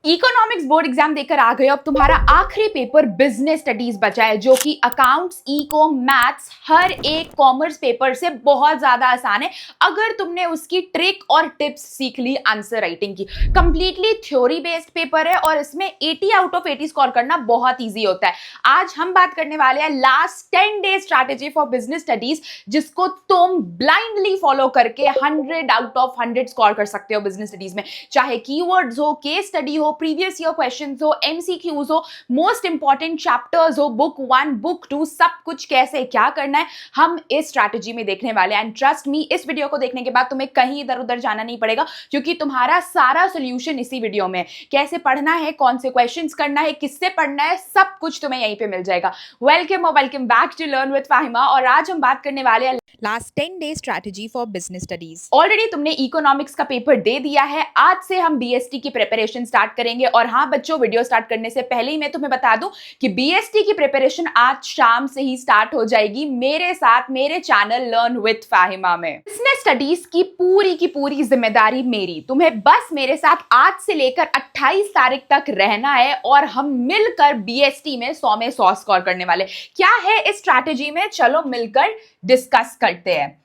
Economics board exam देकर आ गए। अब तुम्हारा आखिरी पेपर बिजनेस स्टडीज बचा है, जो कि अकाउंट्स, इको, मैथ्स, हर एक कॉमर्स पेपर से बहुत ज्यादा आसान है अगर तुमने उसकी ट्रिक और टिप्स सीख ली आंसर राइटिंग की। कंप्लीटली थ्योरी बेस्ड पेपर है और इसमें 80 आउट ऑफ 80 स्कोर करना बहुत ईजी होता है। आज हम बात करने वाले हैं last 10 day strategy for business studies, जिसको तुम ब्लाइंडली फॉलो करके 100 आउट ऑफ 100 स्कोर कर सकते हो बिजनेस स्टडीज में। चाहे कीवर्ड्स हो, केस स्टडी हो, प्रीवियस ईयर क्वेश्चंस हो, एमसीक्यूज हो, मोस्ट इंपॉर्टेंट चैप्टर्स हो, बुक 1 बुक 2, सब कुछ कैसे क्या करना है हम इस स्ट्रैटेजी में देखने वाले हैं। एंड ट्रस्ट मी, इस वीडियो को देखने के बाद तुम्हें कहीं इधर उधर जाना नहीं पड़ेगा, क्योंकि तुम्हारा सारा सोल्यूशन इसी वीडियो में है। कैसे पढ़ना है, कौन से क्वेश्चंस करना है, किससे पढ़ना है, सब कुछ तुम्हें यहीं पे मिल जाएगा। Welcome back to learn with Fahima. और आज हम बात करने वाले हैं last 10 day strategy for business studies. Already तुमने इकोनॉमिक्स का पेपर दे दिया है, आज से हम बीएसटी की प्रिपरेशन स्टार्ट करेंगे। और हाँ बच्चों, वीडियो स्टार्ट करने से पहले ही मैं तुम्हें बता दूं कि बीएसटी की प्रिपरेशन आज शाम से ही स्टार्ट हो जाएगी मेरे साथ, मेरे चैनल लर्न विद फाहिमा में। बिजनेस स्टडीज की पूरी जिम्मेदारी मेरी। तुम्हें बस मेरे साथ आज से लेकर 28 तारीख तक रहना है और हम मिलकर बीएसटी में 100 में 100 स्कोर करने वाले। क्या है इस स्ट्रैटेजी में, चलो मिलकर डिस्कस करते हैं।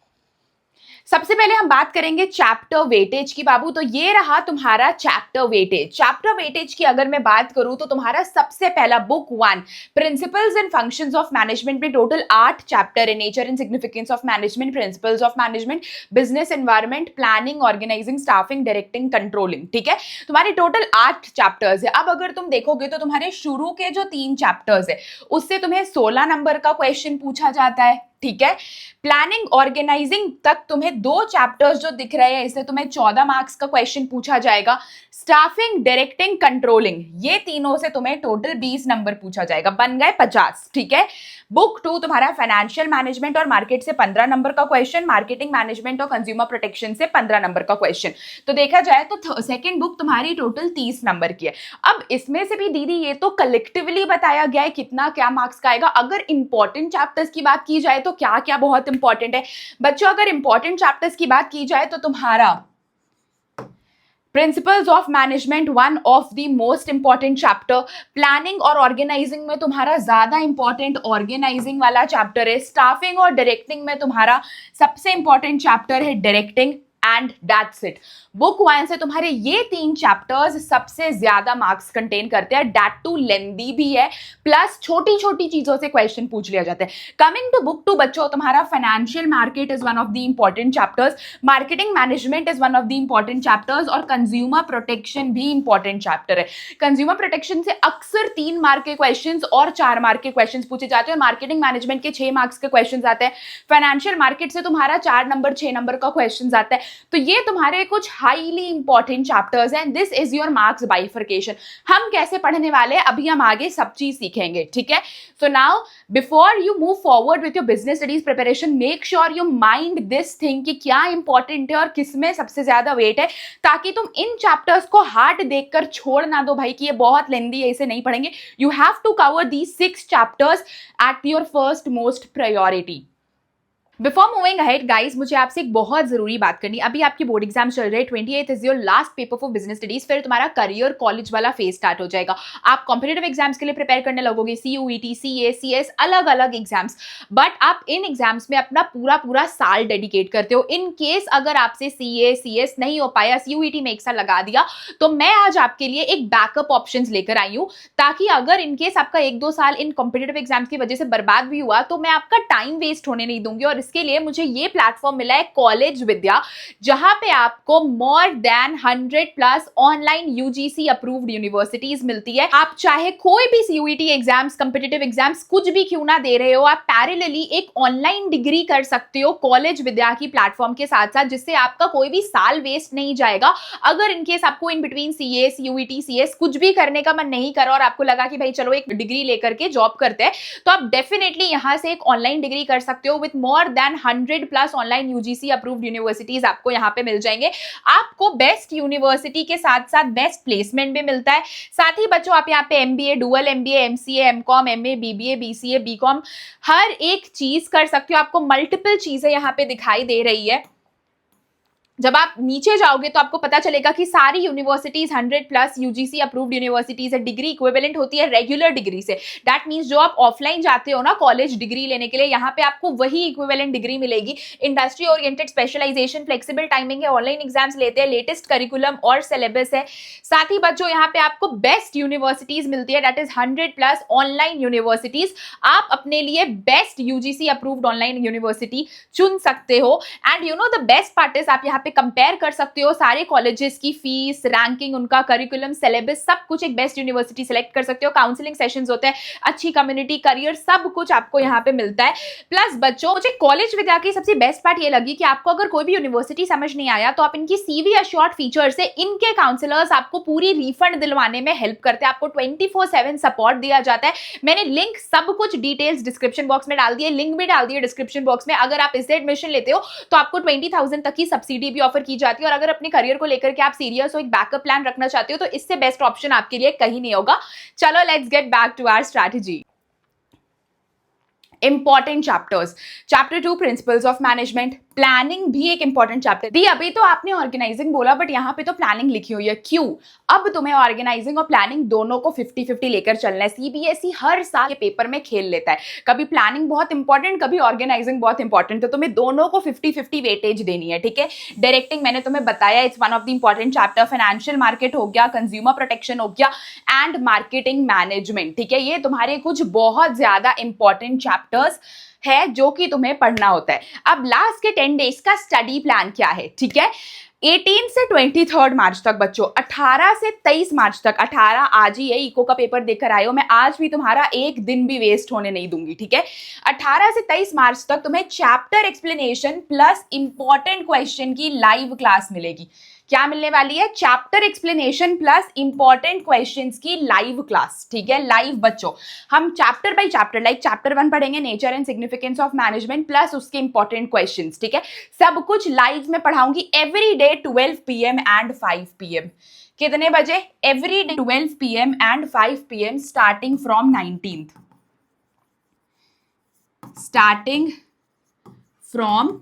सबसे पहले हम बात करेंगे चैप्टर वेटेज की बाबू। तो ये रहा तुम्हारा चैप्टर वेटेज। चैप्टर वेटेज की अगर मैं बात करूं तो तुम्हारा सबसे पहला book 1 principles and functions of management में टोटल 8 चैप्टर है। Nature and significance of management, principles of management, business environment, planning, organising, staffing, directing, controlling. ठीक है, तुम्हारे टोटल 8 चैप्टर्स है। अब अगर तुम देखोगे तो तुम्हारे शुरू के जो 3 चैप्टर्स है उससे तुम्हें 16 नंबर का क्वेश्चन पूछा जाता है। ठीक है, प्लानिंग ऑर्गेनाइजिंग तक तुम्हें 2 चैप्टर्स जो दिख रहे हैं इससे तुम्हें 14 मार्क्स का क्वेश्चन पूछा जाएगा। स्टाफिंग, डायरेक्टिंग, कंट्रोलिंग, ये तीनों से तुम्हें टोटल 20 नंबर पूछा जाएगा, बन गए 50। ठीक है, बुक 2 तुम्हारा फाइनेंशियल मैनेजमेंट और मार्केट से 15 नंबर का क्वेश्चन, मार्केटिंग मैनेजमेंट और कंज्यूमर प्रोटेक्शन से 15 नंबर का क्वेश्चन। तो देखा जाए तो सेकंड बुक तुम्हारी टोटल 30 नंबर की है। अब इसमें से भी दीदी ये तो कलेक्टिवली बताया गया है कितना क्या मार्क्स का आएगा। अगर इंपॉर्टेंट चैप्टर्स की बात की जाए तो क्या क्या बहुत इंपॉर्टेंट है बच्चों। अगर इंपॉर्टेंट चैप्टर्स की बात की जाए तो तुम्हारा principles of management one of the most important chapter. Planning और ऑर्गेनाइजिंग में तुम्हारा ज्यादा इंपॉर्टेंट ऑर्गेनाइजिंग वाला चैप्टर है। स्टाफिंग और डायरेक्टिंग में तुम्हारा सबसे इंपॉर्टेंट चैप्टर है directing. And that's it. Book 1 से तुम्हारे ये 3 चैप्टर्स सबसे ज्यादा मार्क्स कंटेन करते हैं। दैट टू लेंदी भी है, प्लस छोटी छोटी चीजों से क्वेश्चन पूछ लिया जाता है। कमिंग टू बुक 2 बच्चों, तुम्हारा financial market is one of the important chapters, marketing management is one of the important chapters और कंज्यूमर प्रोटेक्शन भी इंपॉर्टेंट चैप्टर है। कंज्यूमर प्रोटेक्शन से अक्सर 3 मार्क के क्वेश्चन और 4 मार्क के क्वेश्चन पूछे जाते हैं। मार्केटिंग मैनेजमेंट के 6 मार्क्स के क्वेश्चन आते हैं। फाइनेंशियल मार्केट से तुम्हारा 4 नंबर 6 नंबर का क्वेश्चन आता है। तो ये तुम्हारे कुछ हाईली इंपॉर्टेंट चैप्टर्स हैं। This is your marks bifurcation. हम कैसे पढ़ने वाले हैं अभी हम आगे सब चीज सीखेंगे। ठीक है, so now before you move forward with your business studies preparation, make sure you mind this thing कि क्या इंपॉर्टेंट है और किसमें सबसे ज्यादा वेट है, ताकि तुम इन चैप्टर्स को हार्ड देखकर छोड़ ना दो भाई कि ये बहुत लेंदी है, इसे नहीं पढ़ेंगे। You have to cover these 6 chapters at your first most priority. Before moving ahead guys, मुझे आपसे एक बहुत जरूरी बात करनी। अभी आपकी बोर्ड एग्जाम चल रहे हैं, 28 is your last paper for business studies. फिर तुम्हारा करियर कॉलेज वाला फेज स्टार्ट हो जाएगा। आप कॉम्पिटेटिव एग्जाम्स के लिए प्रिपेयर करने लगोगे, सीयूईटी, सीए, सीएस, अलग अलग एग्जाम्स। बट आप इन एग्जाम्स में अपना पूरा पूरा साल डेडिकेट करते हो। इन केस अगर आपसे सीए सीएस नहीं हो पाया, सीयूईटी में 1 साल लगा दिया, तो मैं आज आपके लिए एक बैकअप ऑप्शंस लेकर आई हूं, ताकि अगर इनकेस आपका 1-2 साल इन कॉम्पिटेटिव एग्जाम्स की वजह से बर्बाद भी हुआ तो मैं आपका टाइम वेस्ट होने नहीं दूंगी। और इसके लिए मुझे ये प्लेटफॉर्म मिला है कॉलेज विद्या, जहां पे आपको more than 100+ online UGC approved universities मिलती है। आप चाहे कोई भी सीयूईटी एग्जाम्स, कॉम्पिटिटिव एग्जाम्स कुछ भी क्यों ना दे रहे हो, आप पैरेलली एक ऑनलाइन डिग्री कर सकते हो कॉलेज विद्या की प्लेटफॉर्म के साथ साथ, जिससे आपका कोई भी साल वेस्ट नहीं जाएगा। अगर इनकेस आपको in between CA, CUET, CS कुछ भी करने का मन नहीं करा और आपको लगा कि भाई चलो एक डिग्री लेकर के जॉब करते हैं, तो आप डेफिनेटली यहां से एक ऑनलाइन डिग्री कर सकते हो with more than 100+ online UGC approved universities आपको यहां पे मिल जाएंगे। आपको बेस्ट यूनिवर्सिटी के साथ साथ बेस्ट प्लेसमेंट भी मिलता है। साथ ही बच्चों आप यहाँ पे MBA, dual MBA, MCA, MCom, MA, BBA, BCA, BCom, हर एक चीज कर सकते हो। आपको मल्टीपल चीजें यहाँ पे दिखाई दे रही है। जब आप नीचे जाओगे तो आपको पता चलेगा कि सारी यूनिवर्सिटीज 100+ यूजीसी अप्रूव्ड यूनिवर्सिटीज है, डिग्री इक्विवेलेंट होती है रेगुलर डिग्री से। दैट मींस जो आप ऑफलाइन जाते हो ना कॉलेज डिग्री लेने के लिए, यहाँ पे आपको वही इक्विवेलेंट डिग्री मिलेगी। Industry oriented specialisation, flexible timing है, ऑनलाइन एग्जाम्स लेते हैं, लेटेस्ट करिकुलम और सिलेबस है। साथ ही बच्चों यहाँ पे आपको बेस्ट यूनिवर्सिटीज मिलती है, दैट इज 100+ ऑनलाइन यूनिवर्सिटीज। आप अपने लिए best UGC approved online university चुन सकते हो। And you know the best part is, आप यहाँ पे कंपेयर कर सकते हो सारे कॉलेजेस की फीस, रैंकिंग, उनका करिकुलम, सिलेबस, सब कुछ। एक बेस्ट यूनिवर्सिटी सेलेक्ट कर सकते हो। काउंसलिंग सेशंस होते हैं, अच्छी कम्युनिटी, करियर, सब कुछ आपको यहाँ पे मिलता है। प्लस बच्चों, मुझे कॉलेज विद्या की सबसे बेस्ट पार्ट ये लगी कि आपको अगर कोई भी यूनिवर्सिटी समझ नहीं आया तो आप इनकी सीवी अश्योर्ड फीचर से इनके काउंसलर्स आपको पूरी रिफंड दिलवाने में हेल्प करते हैं। आपको 24/7 सपोर्ट दिया जाता है। मैंने लिंक सब कुछ डिटेल्स डिस्क्रिप्शन बॉक्स में डाल दिए, लिंक भी डाल दिए डिस्क्रिप्शन बॉक्स में। अगर आप इससे एडमिशन लेते हो तो आपको 20,000 तक की सब्सिडी भी ऑफर की जाती है। और अगर अपने करियर को लेकर के आप सीरियस हो, एक बैकअप प्लान रखना चाहते हो, तो इससे बेस्ट ऑप्शन आपके लिए कहीं नहीं होगा। चलो let's get back to our strategy. Important chapters, chapter 2 principles of management. Planning भी एक इंपॉर्टेंट चैप्टर दी। अभी तो आपने ऑर्गेनाइजिंग बोला, बट यहाँ पे तो प्लानिंग लिखी हुई है। क्यों? अब तुम्हें ऑर्गेनाइजिंग और प्लानिंग दोनों को 50-50 लेकर चलना है। सीबीएसई हर साल के पेपर में खेल लेता है, कभी प्लानिंग बहुत इंपॉर्टेंट, कभी ऑर्गेनाइजिंग बहुत इंपॉर्टेंट, तो तुम्हें दोनों को 50-50 वेटेज देनी है, ठीक है। डायरेक्टिंग मैंने तुम्हें बताया, it's one of the important chapter. Financial market हो गया, कंज्यूमर प्रोटेक्शन हो गया, एंड मार्केटिंग मैनेजमेंट, ठीक है। ये तुम्हारे कुछ बहुत ज्यादा इंपॉर्टेंट चैप्टर्स है जो कि तुम्हें पढ़ना होता है। अब लास्ट के 10 डेज का स्टडी प्लान क्या है, ठीक है। 18 से 23 मार्च तक बच्चों, 18 से 23 मार्च तक, 18 आज ही है, इको का पेपर देकर आए हो, मैं आज भी तुम्हारा एक दिन भी वेस्ट होने नहीं दूंगी, ठीक है। 18 से 23 मार्च तक तुम्हें chapter explanation plus important question की लाइव क्लास मिलेगी। क्या मिलने वाली है? Chapter explanation plus important questions की लाइव क्लास, ठीक है। लाइव बच्चों, हम chapter by chapter, like chapter 1 पढ़ेंगे nature and significance of management, plus उसके इंपॉर्टेंट क्वेश्चंस, ठीक है। सब कुछ लाइव में पढ़ाऊंगी every day 12 PM and 5 PM। कितने बजे? Every day 12 PM and 5 PM starting from 19th, starting from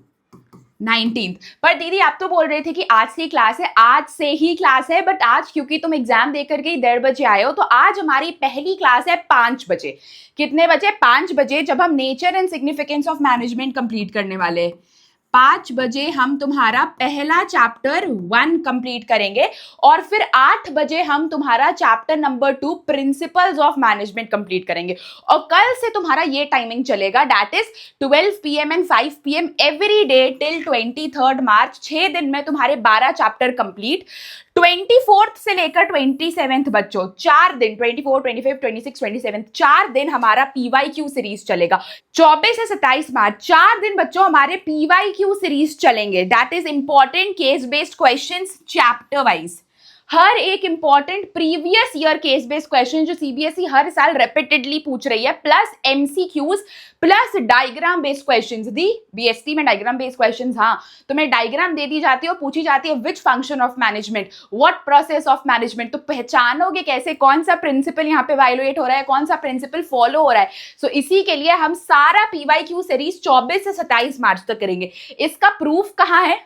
19th। पर दीदी आप तो बोल रहे थे कि आज से ही क्लास है। आज से ही क्लास है, बट आज क्योंकि तुम एग्जाम देकर के 1:30 बजे आए हो, तो आज हमारी पहली क्लास है 5 बजे। कितने बजे? 5 बजे, जब हम nature and significance of management complete करने वाले हैं। 5 बजे हम तुम्हारा पहला चैप्टर 1 कंप्लीट करेंगे, और फिर 8 बजे हम तुम्हारा chapter number 2 principles of management complete करेंगे। और कल से तुम्हारा ये टाइमिंग चलेगा, that is 12 PM and 5 PM every day till 23 मार्च। 6 दिन में तुम्हारे 12 चैप्टर कंप्लीट। 24 से लेकर 27 बच्चों, 4 दिन, 24, 25, 26, 27, 4 दिन हमारा PYQ सीरीज चलेगा। 24 से 27 मार्च 4 दिन बच्चों हमारे PYQ सीरीज चलेंगे, that is important case based questions chapter wise. हर एक important previous year case based question जो सीबीएसई हर साल रिपीटेडली पूछ रही है, plus MCQs, plus diagram based questions. दी बीएससी में डायग्राम बेस्ड क्वेश्चंस, हाँ, तुम्हें डायग्राम दे दी जाती है और पूछी जाती है which function of management, what process of management. तो पहचानोगे कैसे कौन सा प्रिंसिपल यहाँ पे वायलेट हो रहा है, कौन सा प्रिंसिपल फॉलो हो रहा है। सो इसी के लिए हम सारा पीवाईक्यू सीरीज 24 से 27 मार्च तक करेंगे। इसका प्रूफ कहाँ है?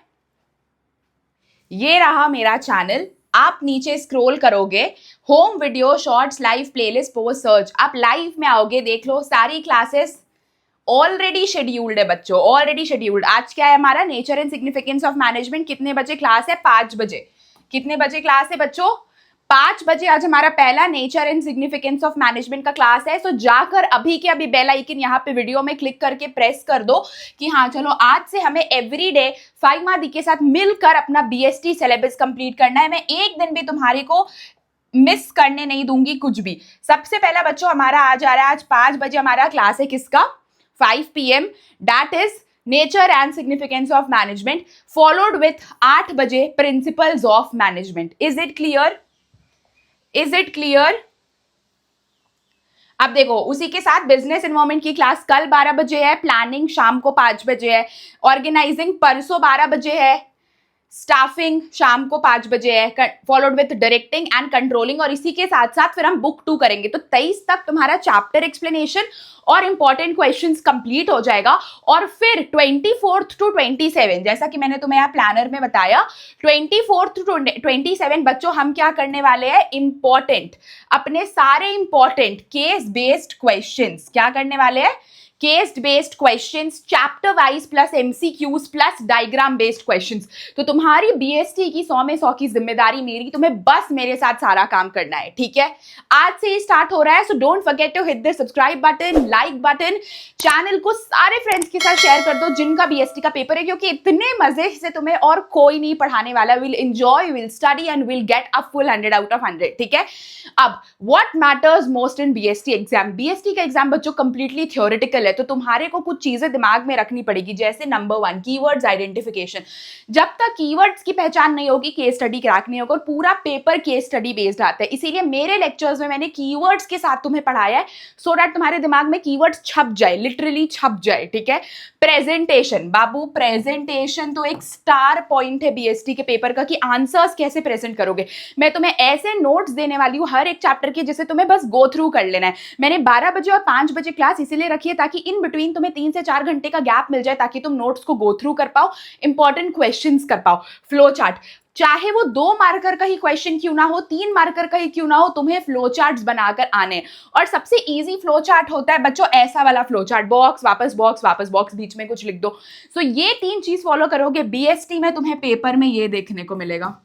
ये रहा मेरा चैनल, आप नीचे स्क्रॉल करोगे, home video, shorts, live, playlist, post, search, आप लाइव में आओगे, देख लो सारी क्लासेस ऑलरेडी शेड्यूल्ड है बच्चों, ऑलरेडी शेड्यूल्ड। आज क्या है हमारा? Nature and significance of management. कितने बजे क्लास है? 5 बजे। कितने बजे क्लास है बच्चों? 5 बजे आज हमारा पहला nature and significance of management का क्लास है। सो जाकर अभी के अभी बेल आइकन यहाँ पे वीडियो में क्लिक करके प्रेस कर दो कि हाँ चलो आज से हमें एवरी डे फाइमा दी के साथ मिलकर अपना बीएसटी सिलेबस कंप्लीट करना है। मैं एक दिन भी तुम्हारे को मिस करने नहीं दूंगी कुछ भी। सबसे पहला बच्चों हमारा आज आ रहा है, आज 5 बजे हमारा क्लास है, किसका? 5 PM, that is nature and significance of management, followed with 8 बजे principles of management. Is it clear? Is it clear? अब देखो उसी के साथ बिजनेस एनवायरनमेंट की क्लास कल 12 बजे है, प्लानिंग शाम को 5 बजे है, ऑर्गेनाइजिंग परसों 12 बजे है, स्टाफिंग शाम को 5 बजे है, followed with directing and controlling, और इसी के साथ साथ फिर हम बुक 2 करेंगे। तो 23 तक तुम्हारा चैप्टर एक्सप्लेनेशन और इंपॉर्टेंट क्वेश्चंस कंप्लीट हो जाएगा। और फिर 24 टू 27, जैसा कि मैंने तुम्हें यहाँ प्लानर में बताया, 24 टू 27 बच्चों हम क्या करने वाले हैं, इंपॉर्टेंट, अपने सारे इंपॉर्टेंट केस बेस्ड क्वेश्चंस क्या करने वाले हैं, case based questions, chapter wise plus MCQs plus diagram based questions. तो तुम्हारी बीएसटी की 100 में 100 की जिम्मेदारी मेरी, तुम्हें बस मेरे साथ सारा काम करना है, ठीक है। आज से ही स्टार्ट हो रहा है, so don't forget to hit the subscribe button, like button, channel को सारे फ्रेंड्स के साथ शेयर कर दो जिनका बीएसटी का पेपर है, क्योंकि इतने मजे से तुम्हें और कोई नहीं पढ़ाने वाला। Will enjoy, will study and will get a full 100 out of 100, ठीक है। अब what matters most in BST exam, BST का एग्जाम बच्चों कंप्लीटली थ्योरेटिकल है, तो तुम्हारे को कुछ चीजें दिमाग में रखनी पड़ेगी। जैसे नंबर 1 कीवर्ड्स आइडेंटिफिकेशन, जब तक कीवर्ड्स की पहचान नहीं होगी केस स्टडी क्रैक नहीं होगा, और पूरा पेपर केस स्टडी बेस्ड आता है। इसीलिए मेरे लेक्चर्स में मैंने कीवर्ड्स के साथ तुम्हें पढ़ाया है, सो दैट तुम्हारे दिमाग में कीवर्ड्स छप जाए, लिटरली छप जाए, ठीक है। प्रेजेंटेशन, बाबू प्रेजेंटेशन तो एक स्टार पॉइंट है बीएसटी के पेपर का, कि आंसर्स कैसे प्रेजेंट करोगे। मैं तुम्हें ऐसे नोट्स देने वाली हूं हर एक चैप्टर के, जिसे तुम्हें बस गो थ्रू कर लेना है। मैंने 12 बजे और 5 बजे क्लास इसीलिए रखी है ताकि इन बिटवीन तुम्हें 3 से 4 घंटे का गैप मिल जाए, ताकि तुम नोट्स को गो थ्रू कर पाओ, इंपॉर्टेंट क्वेश्चंस कर पाओ। फ्लो चार्ट, चाहे वो 2 मार्कर का ही क्वेश्चन क्यों ना हो, 3 मार्कर का ही क्यों ना हो, तुम्हें फ्लो चार्ट्स बनाकर आने। और सबसे इजी फ्लो चार्ट होता है बच्चों ऐसा वाला फ्लो चार्ट, बॉक्स वापस बॉक्स वापस बॉक्स, बीच में कुछ लिख दो। सो ये 3 चीज फॉलो करोगे, बीएसटी में तुम्हें पेपर में ये देखने को मिलेगा।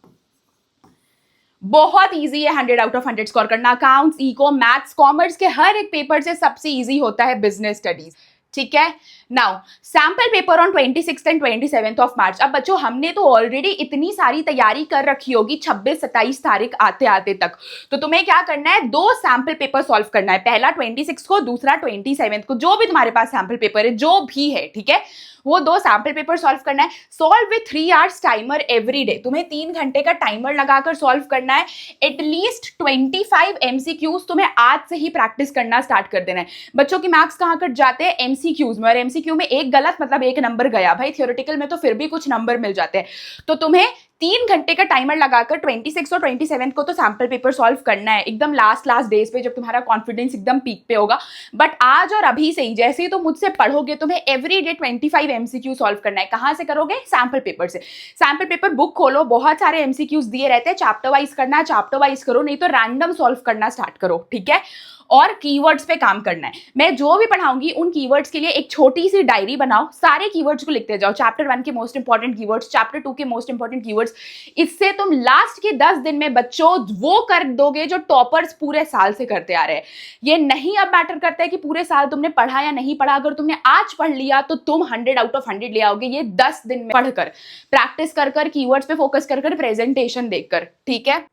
बहुत इजी है 100 आउट ऑफ 100 स्कोर करना। अकाउंट्स, इको, मैथ्स, कॉमर्स के हर एक पेपर से सबसे इजी होता है बिजनेस स्टडीज, ठीक है। Now sample paper on 26 and 27 of March. अब बच्चों हमने तो ऑलरेडी इतनी सारी तैयारी कर रखी होगी 26-27 तारीख आते आते तक, तो तुम्हें क्या करना है, 2 सैंपल पेपर सॉल्व करना है, पहला 26 को, दूसरा 27 को, जो भी तुम्हारे पास सैंपल पेपर है, जो भी है, ठीक है, वो 2 सैंपल पेपर सॉल्व करना है। Solve with 3 hours timer every day, तुम्हें 3 घंटे का टाइमर लगाकर सॉल्व करना है। एटलीस्ट 25 एमसीक्यूज तुम्हें आज से ही प्रैक्टिस करना स्टार्ट कर देना है। बच्चों की मार्क्स कहां कट जाते हैं, एमसीक्यूज में, और एमसीक्यू में एक गलत मतलब 1 नंबर गया भाई, थ्योरेटिकल में तो फिर भी कुछ नंबर मिल जाते हैं। तो तुम्हें 3 घंटे का टाइमर लगाकर 26 और 27 को तो सैंपल पेपर सॉल्व करना है, एकदम लास्ट डेज पे, जब तुम्हारा कॉन्फिडेंस एकदम पीक पे होगा। बट आज और अभी से ही, जैसे ही तुम मुझसे पढ़ोगे, तुम्हें एवरी डे 25 एमसीक्यू सॉल्व करना है। कहां से करोगे, सैंपल पेपर से। सैंपल पेपर बुक खोलो, बहुत सारे एमसीक्यूज दिए रहते हैं, चैप्टर वाइज करना है, चैप्टर वाइज करो, नहीं तो रैंडम सॉल्व करना स्टार्ट करो, ठीक है। और कीवर्ड्स पे काम करना है। मैं जो भी पढ़ाऊंगी उन कीवर्ड्स के लिए एक छोटी सी डायरी बनाओ, सारे कीवर्ड्स को लिखते जाओ, चैप्टर 1 के मोस्ट इंपॉर्टेंट कीवर्ड्स, चैप्टर 2 के मोस्ट इंपॉर्टेंट कीवर्ड्स। इससे तुम लास्ट के 10 दिन में बच्चों वो कर दोगे जो टॉपर्स पूरे साल से करते आ रहे हैं। ये नहीं अब मैटर करता है कि पूरे साल तुमने पढ़ा या नहीं पढ़ा, अगर तुमने आज पढ़ लिया तो तुम 100 आउट ऑफ 100 ले आओगे, ये 10 दिन में पढ़कर, प्रैक्टिस कर कीवर्ड्स पे फोकस कर प्रेजेंटेशन देखकर, ठीक है।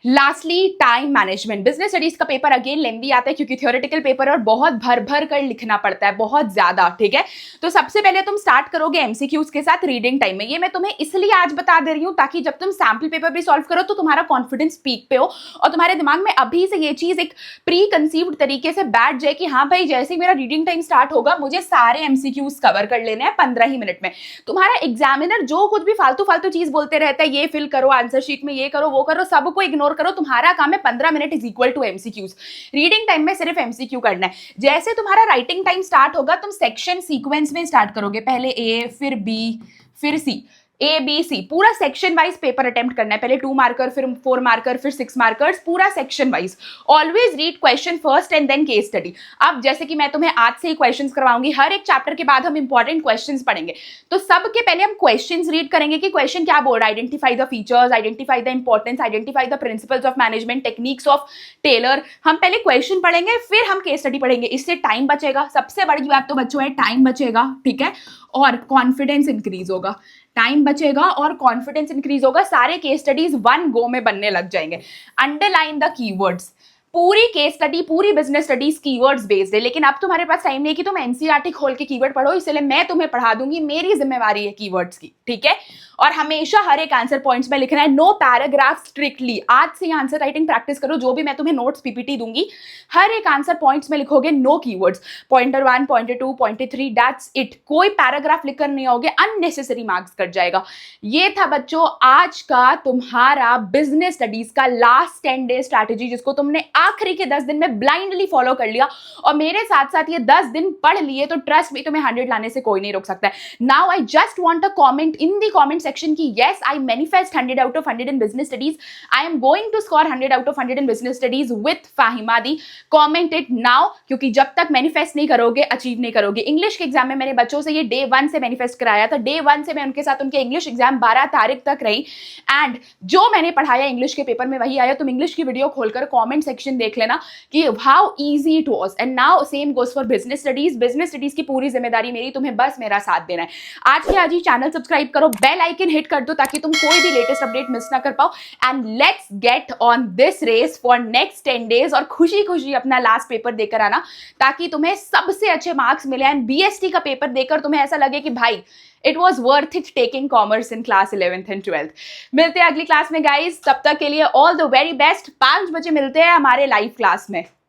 Lastly time management, business studies का पेपर अगेन लेंदी आता है, क्योंकि थ्योरेटिकल पेपर और बहुत भर भर कर लिखना पड़ता है, बहुत ज्यादा, ठीक है। तो सबसे पहले तुम स्टार्ट करोगे एमसीक्यूज के साथ रीडिंग टाइम में। ये मैं तुम्हें इसलिए आज बता दे रही हूं ताकि जब तुम सैंपल पेपर भी सॉल्व करो तो तुम्हारा कॉन्फिडेंस पीक पे हो, और तुम्हारे दिमाग में अभी से ये चीज एक प्री कंसीव्ड तरीके से बैठ जाए कि हाँ भाई, जैसे ही मेरा रीडिंग टाइम स्टार्ट होगा मुझे सारे एमसीक्यूज कवर कर लेने हैं 15 ही मिनट में। तुम्हारा एग्जामिनर जो कुछ भी फालतू फालतू चीज बोलते रहता है, ये फिल करो, आंसर शीट में ये करो, वो करो, सबको इग्नोर करो। तुम्हारा काम है 15 minute is equal to MCQs. Reading time में सिर्फ एमसीक्यू करना है। जैसे तुम्हारा राइटिंग टाइम स्टार्ट होगा, तुम सेक्शन सीक्वेंस में स्टार्ट करोगे, पहले ए, फिर बी, फिर सी, ए बी सी, पूरा सेक्शन वाइज पेपर अटेम्प्ट करना है। पहले 2 मार्कर, फिर 4 मार्कर, फिर 6 मार्कर्स, पूरा section wise. Always read question first and then case study. अब जैसे कि मैं तुम्हें आज से ही क्वेश्चंस करवाऊंगी, हर एक चैप्टर के बाद हम इंपॉर्टेंट क्वेश्चंस पढ़ेंगे, तो सबके पहले हम क्वेश्चंस रीड करेंगे कि क्वेश्चन क्या बोल रहा है। Identify the features, identify the importance, identify the principles of management, techniques of Taylor. हम पहले क्वेश्चन पढ़ेंगे, फिर हम केस स्टडी पढ़ेंगे। इससे टाइम बचेगा, सबसे बड़ी बात तो बच्चों है टाइम बचेगा, ठीक है, और कॉन्फिडेंस इंक्रीज होगा। टाइम बचेगा और कॉन्फिडेंस इंक्रीज होगा, सारे केस स्टडीज 1 गो में बनने लग जाएंगे। अंडरलाइन द कीवर्ड्स, पूरी केस स्टडी, पूरी बिजनेस स्टडीज कीवर्ड्स बेस्ड है, लेकिन अब तुम्हारे पास टाइम नहीं है कि तुम एनसीईआरटी खोल के कीवर्ड पढ़ो, इसलिए मैं तुम्हें पढ़ा दूंगी, मेरी जिम्मेवारी है कीवर्ड्स की, ठीक है। और हमेशा हर एक आंसर पॉइंट्स में लिखना है, नो पैराग्राफ स्ट्रिक्टली। आज से आंसर राइटिंग प्रैक्टिस करो, जो भी मैं तुम्हें नोट्स पीपीटी दूंगी हर एक आंसर पॉइंट्स में लिखोगे no keywords, pointer 1, pointer 2, pointer 3, that's it. कोई पैराग्राफ लिखकर नहीं आओगे, अननेसेसरी मार्क्स कट जाएगा। ये था बच्चों आज का तुम्हारा बिजनेस स्टडीज का लास्ट 10 डे स्ट्रैटेजी, जिसको तुमने आखिरी के 10 दिन में ब्लाइंडली फॉलो कर लिया और मेरे साथ साथ ये 10 दिन पढ़ लिए, तो ट्रस्ट मी तुम्हें 100 लाने से कोई नहीं रोक सकता है। Now I just want a comment in the comment section की yes I manifest 100 out of 100 in business studies, I am going to score 100 out of 100 in business studies with Fahima di. Comment it now, क्योंकि जब तक manifest नहीं करोगे achieve नहीं करोगे। English के exam में मैंने बच्चों से ये डे 1 से मैनिफेस्ट कराया था, डे 1 से मैं उनके साथ उनके इंग्लिश एग्जाम 12 तारीख तक रही, एंड जो मैंने पढ़ाया इंग्लिश के पेपर में वही आया। तुम इंग्लिश की वीडियो खोलकर कमेंट सेक्शन देख लेना कि how easy it was, and now same goes for business studies. Business studies की पूरी जिम्मेदारी मेरी, तुम्हें बस मेरा साथ देना है। आज के आज ही चैनल सब्सक्राइब करो, बेल आइकन हिट कर दो ताकि तुम कोई भी लेटेस्ट अपडेट मिस ना कर पाओ, and let's get on this race for next 10 days और खुशी खुशी अपना लास्ट पेपर देकर आना ताकि तुम्हें सबसे अच्छे मार्क्स मिले, एंड बीएसटी का पेपर देकर तुम्हें ऐसा लगे कि भाई it was worth it taking commerce in class 11th and 12th। मिलते हैं अगली क्लास में गाइज, तब तक के लिए ऑल द वेरी बेस्ट। 5 बजे मिलते हैं हमारे लाइव क्लास में।